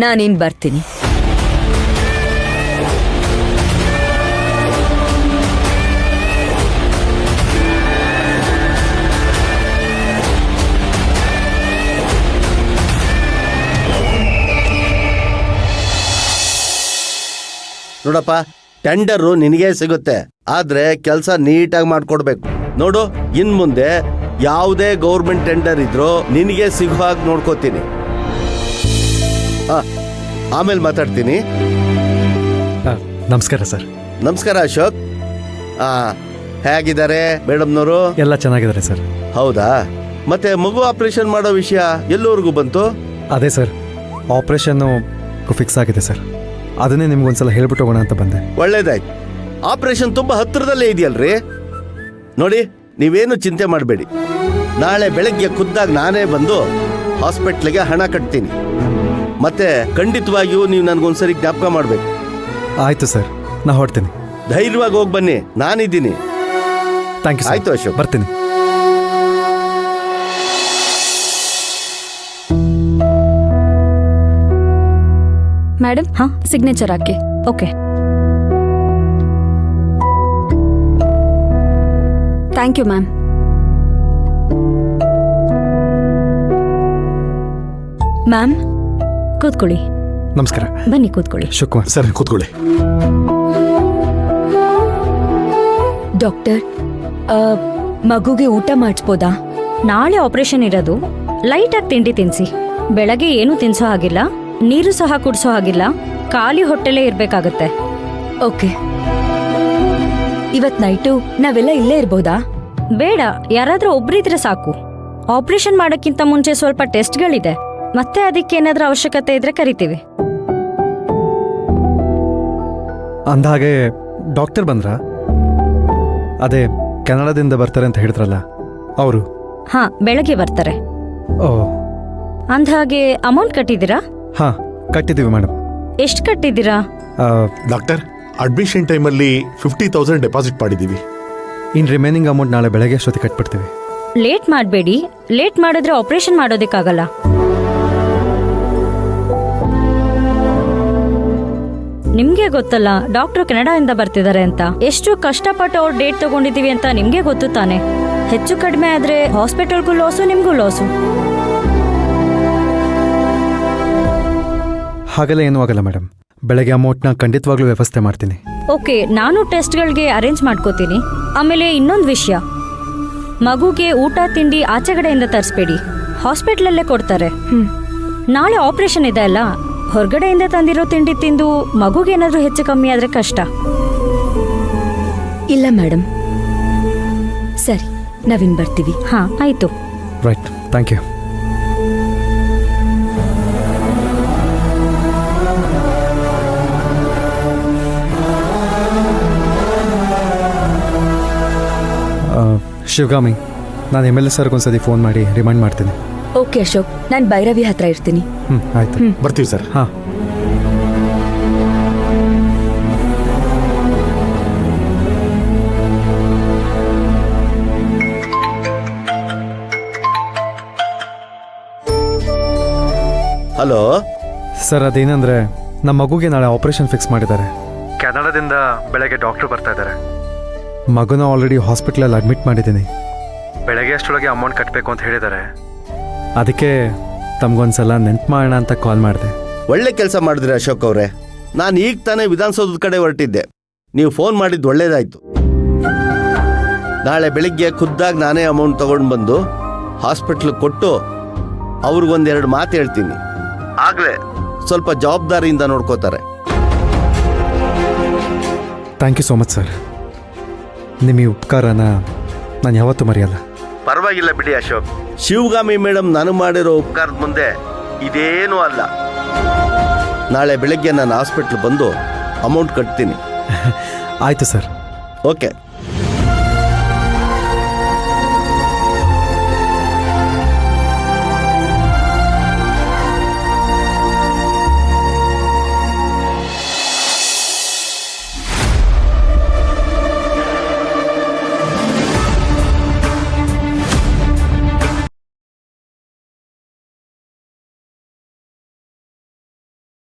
ನಾನಿನ್ ಬರ್ತೀನಿ. ನೋಡಪ್ಪ, ಟೆಂಡರು ನಿನಗೆ ಸಿಗುತ್ತೆ, ಆದ್ರೆ ಕೆಲಸ ನೀಟಾಗಿ ಮಾಡ್ಕೊಡ್ಬೇಕು. ನೋಡು, ಇನ್ ಮುಂದೆ ಯಾವುದೇ ಗೌರ್ಮೆಂಟ್ ಟೆಂಡರ್ ಇದ್ರೂ ನಿನಗೆ ಸಿಗೋ ಹಾಗೆ ನೋಡ್ಕೋತೀನಿ. ಆಮೇಲೆ ಮಾತಾಡ್ತೀನಿ. ನಮಸ್ಕಾರ ಸರ್. ನಮಸ್ಕಾರ ಅಶೋಕ್. ಹೇಗಿದ್ದಾರೆ ಮೇಡಮ್ನವರು? ಎಲ್ಲ ಚೆನ್ನಾಗಿದ್ದಾರೆ ಸರ್. ಹೌದಾ? ಮತ್ತೆ ಮಗು ಆಪರೇಷನ್ ಮಾಡೋ ವಿಷಯ ಎಲ್ಲವರೆಗೂ ಬಂತು? ಅದೇ ಸರ್, ಆಪರೇಷನ್ನು ಫಿಕ್ಸ್ ಆಗಿದೆ ಸರ್. ಅದನ್ನೇ ನಿಮ್ಗೊಂದ್ಸಲ ಹೇಳ್ಬಿಟ್ಟು ಹೋಗೋಣ ಅಂತ ಬಂದೆ. ಒಳ್ಳೇದಾಯ್ತು. ಆಪರೇಷನ್ ತುಂಬಾ ಹತ್ರದಲ್ಲೇ ಇದೆಯಲ್ರಿ. ನೋಡಿ, ನೀವೇನು ಚಿಂತೆ ಮಾಡಬೇಡಿ. ನಾಳೆ ಬೆಳಗ್ಗೆ ಖುದ್ದಾಗಿ ನಾನೇ ಬಂದು ಹಾಸ್ಪಿಟ್ಲಿಗೆ ಹಣ ಕಟ್ತೀನಿ. ಮತ್ತೆ ಖಂಡಿತವಾಗಿಯೂ ನೀವು ನನಗೊಂದ್ಸರಿ ಜ್ಞಾಪಕ ಮಾಡಬೇಕು. ಆಯ್ತು ಸರ್, ನಾ ಹೊರಡ್ತೀನಿ. ಧೈರ್ಯವಾಗಿ ಹೋಗಿ ಬನ್ನಿ, ನಾನಿದ್ದೀನಿ. Thank you. ಆಯ್ತು ಅಶೋಕ್, ಬರ್ತೀನಿ. ಮೇಡಮ್, ಸಿಗ್ನೇಚರ್ ಹಾಕಿ. Okay, thank you ma'am. Ma'am, ಕೂತ್ಕೊಳ್ಳಿ. ನಮಸ್ಕಾರ. ಬನ್ನಿ ಕೂತ್ಕೊಳ್ಳಿ. ಶಿವಕುಮಾರ್ ಸರ್, ಕೂತ್ಕೊಳ್ಳಿ. ಡಾಕ್ಟರ್, ಮಗುಗೆ ಊಟ ಮಾಡಿಸ್ಬೋದಾ? ನಾಳೆ ಆಪರೇಷನ್ ಇರೋದು. ಲೈಟಾಗಿ ತಿಂಡಿ ತಿನ್ಸಿ. ಬೆಳಗ್ಗೆ ಏನೂ ತಿನ್ಸೋ ಹಾಗಿಲ್ಲ, ನೀರು ಸಹ ಕುಡಿಸೋ ಹಾಗಿಲ್ಲ, ಖಾಲಿ ಹೊಟ್ಟೆಲೇ ಇರ್ಬೇಕಾಗತ್ತೆ. ಓಕೆ. ಇವತ್ ನೈಟು ನಾವೆಲ್ಲ ಇಲ್ಲೇ ಇರ್ಬೋದಾ? ಬೇಡ, ಯಾರಾದ್ರೂ ಒಬ್ರಿದ್ರೆ ಸಾಕು. ಆಪರೇಷನ್ ಮಾಡೋಕ್ಕಿಂತ ಮುಂಚೆ ಸ್ವಲ್ಪ ಟೆಸ್ಟ್ಗಳಿದೆ, ಮತ್ತೆ ಅದಕ್ಕೇನಾದ್ರೂ ಅವಶ್ಯಕತೆ ಇದ್ರೆ ಕರಿತೀವಿ. ಅಂದಹಾಗೆ ಡಾಕ್ಟರ್ ಬಂದ್ರ? ಅದೇ ಕೆನಡಾದಿಂದ ಬರ್ತಾರೆ ಅಂತ ಹೇಳಿದ್ರಲ್ಲ, ಅವರು? ಬೆಳಗ್ಗೆ ಬರ್ತಾರೆ. ಓ, ಅಂದಹಾಗೆ ಅಮೌಂಟ್ ಕಟ್ಟಿದ್ದೀರಾ? ಕಟ್ಟಿದ್ದೀವಿ ಮೇಡಮ್. ಎಷ್ಟು ಕಟ್ಟಿದ್ದೀರಾ? ಡಾಕ್ಟರ್, ಅಡ್ಮಿಷನ್ ಟೈಮಲ್ಲಿ 50,000 ಡೆಪಾಸಿಟ್ ಮಾಡಿದ್ದೀವಿ. ಇನ್ ರಿಮೈನಿಂಗ್ ಅಮೌಂಟ್ ನಾಳೆ ಬೆಳಗ್ಗೆ ಅಷ್ಟೊತ್ತಿಗೆ ಕಟ್ಬಿಡ್ತೀವಿ. ಲೇಟ್ ಮಾಡಬೇಡಿ. ಲೇಟ್ ಮಾಡಿದ್ರೆ ಆಪರೇಷನ್ ಮಾಡೋದಕ್ಕಾಗಲ್ಲ. ನಿಮ್ಗೆ ಗೊತ್ತಲ್ಲ, ಡಾಕ್ಟ್ರು ಕೆನಡಾದಿಂದ ಬರ್ತಿದ್ದಾರೆ ಅಂತ. ಎಷ್ಟು ಕಷ್ಟಪಟ್ಟು ಅವ್ರು ಡೇಟ್ ತಗೊಂಡಿದ್ದೀವಿ ಅಂತ ನಿಮ್ಗೆ ಗೊತ್ತು ತಾನೆ. ಹೆಚ್ಚು ಕಡಿಮೆ ಆದ್ರೆ ಹಾಸ್ಪಿಟಲ್ಗೂ ಲಾಸು, ನಿಮ್ಗೂ ಲಾಸು. ಹಾಗೆಲ್ಲ ಏನೂ ಆಗಲ್ಲ ಮೇಡಮ್. ಬೆಳಗ್ಗೆ ಅಮೌಂಟ್ನ ಖಂಡಿತವಾಗ್ಲೂ ವ್ಯವಸ್ಥೆ ಮಾಡ್ತೀನಿ. ಓಕೆ, ನಾನು ಟೆಸ್ಟ್ಗಳಿಗೆ ಅರೇಂಜ್ ಮಾಡ್ಕೋತೀನಿ. ಆಮೇಲೆ ಇನ್ನೊಂದು ವಿಷಯ, ಮಗುಗೆ ಊಟ ತಿಂಡಿ ಆಚೆಗಡೆಯಿಂದ ತರಿಸ್ಬೇಡಿ, ಹಾಸ್ಪಿಟ್ಲಲ್ಲೇ ಕೊಡ್ತಾರೆ. ನಾಳೆ ಆಪರೇಷನ್ ಇದೆ ಅಲ್ಲ, ಹೊರಗಡೆಯಿಂದ ತಂದಿರೋ ತಿಂಡಿ ತಿಂದು ಮಗುಗೇನಾದ್ರೂ ಹೆಚ್ಚು ಕಮ್ಮಿ ಆದ್ರೆ ಕಷ್ಟ. ಇಲ್ಲ ಮೇಡಮ್. ಸರಿ, ನಾವಿನ್ ಬರ್ತೀವಿ. ಆಯ್ತು. Right, thank you. ಶಿವಗಾಮಿ, ನಾನು MLA ಸರ್ಗೊಂದ್ಸತಿ ಫೋನ್ ಮಾಡಿ ರಿಮೈಂಡ್ ಮಾಡ್ತೀನಿ. ಓಕೆ ಅಶೋಕ್, ನಾನು ಭೈರವಿ ಹತ್ರ ಇರ್ತೀನಿ. ಆಯ್ತು. ಬರ್ತೀವಿ ಸರ್. ಹಲೋ ಸರ್, ಅದೇನಂದ್ರೆ ನಮ್ಮ ಮಗುಗೆ ನಾಳೆ ಆಪರೇಷನ್ ಫಿಕ್ಸ್ ಮಾಡಿದ್ದಾರೆ. ಕೆನಡಾದಿಂದ ಬೆಳಗ್ಗೆ ಡಾಕ್ಟರ್ ಬರ್ತಾ ಇದ್ದಾರೆ. ಮಗುನ ಆಲ್ರೆಡಿ ಹಾಸ್ಪಿಟ್ಲಲ್ಲಿ ಅಡ್ಮಿಟ್ ಮಾಡಿದ್ದೀನಿ. ಬೆಳಗ್ಗೆ ಅಷ್ಟರೊಳಗೆ ಅಮೌಂಟ್ ಕಟ್ಟಬೇಕು ಅಂತ ಹೇಳಿದ್ದಾರೆ. ಅದಕ್ಕೆ ತಮಗೊಂದ್ಸಲ ನೆನ್ಪು ಮಾಡೋಣ ಅಂತ ಕಾಲ್ ಮಾಡಿದೆ. ಒಳ್ಳೆ ಕೆಲಸ ಮಾಡಿದ್ರಿ ಅಶೋಕ್ ಅವರೇ. ನಾನು ಈಗ ತಾನೇ ವಿಧಾನಸೌಧದ ಕಡೆ ಹೊರಟಿದ್ದೆ. ನೀವು ಫೋನ್ ಮಾಡಿದ್ದು ಒಳ್ಳೇದಾಯ್ತು. ನಾಳೆ ಬೆಳಿಗ್ಗೆ ಖುದ್ದಾಗಿ ನಾನೇ ಅಮೌಂಟ್ ತಗೊಂಡು ಬಂದು ಹಾಸ್ಪಿಟ್ಲಿಗೆ ಕೊಟ್ಟು ಅವ್ರಿಗೊಂದೆರಡು ಮಾತು ಹೇಳ್ತೀನಿ. ಆಗಲೇ ಸ್ವಲ್ಪ ಜವಾಬ್ದಾರಿಯಿಂದ ನೋಡ್ಕೋತಾರೆ. Thank you so much sir. ನಿಮ್ಮ ಈ ಉಪಕಾರನ ನಾನು ಯಾವತ್ತೂ ಮರೆಯಲ್ಲ. ಪರವಾಗಿಲ್ಲ ಬಿಡಿ ಅಶೋಕ್. ಶಿವಗಾಮಿ ಮೇಡಮ್ ನಾನು ಮಾಡಿರೋ ಉಪಕಾರದ ಮುಂದೆ ಇದೇನೂ ಅಲ್ಲ. ನಾಳೆ ಬೆಳಗ್ಗೆ ನಾನು ಹಾಸ್ಪಿಟ್ಲ್ ಬಂದು ಅಮೌಂಟ್ ಕಟ್ತೀನಿ. ಆಯಿತು ಸರ್. ಓಕೆ.